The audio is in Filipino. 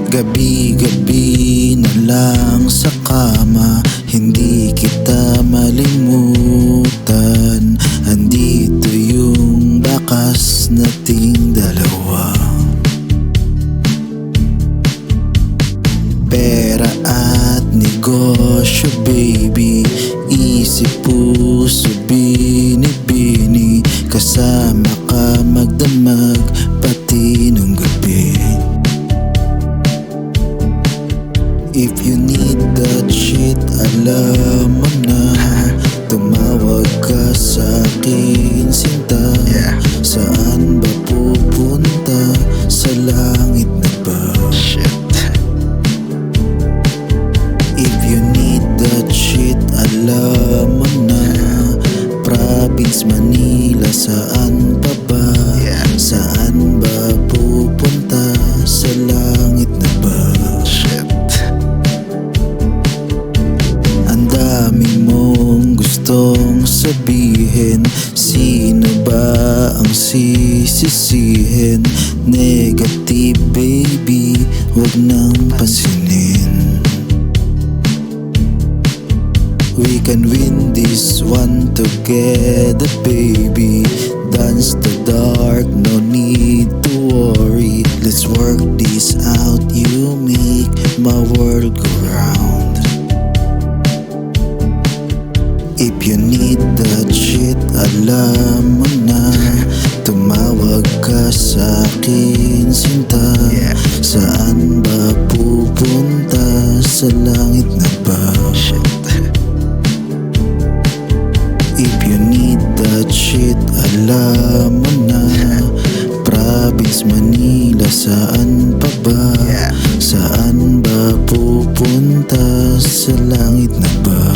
Gabi-gabi na lang sa kama, hindi kita malimutan. Andito yung bakas nating dalawa. Pera at negosyo baby, isip puso binibini. Kasama ka magdamag pati nung gabi. If you need that shit, alam mo na, tumawag ka sa'kin sinta. Saan ba pupunta? Sa langit na ba? If you need that shit, alam mo na, Province Manila, saan pa ba? Saan ba pupunta? Sa langit na ba? Dami mong gustong sabihin, sino ba ang sisisihin? Negative baby, wag nang pasinin. We can win this one together baby. Dance the dark, no need to worry. Let's work this out, you make my world go round. If you need that shit, alam mo na, tumawag ka sa'kin sinta. Saan ba pupunta? Sa langit na ba? If you need that shit, alam mo na, Province Manila, saan pa ba? Saan ba pupunta? Sa langit na ba?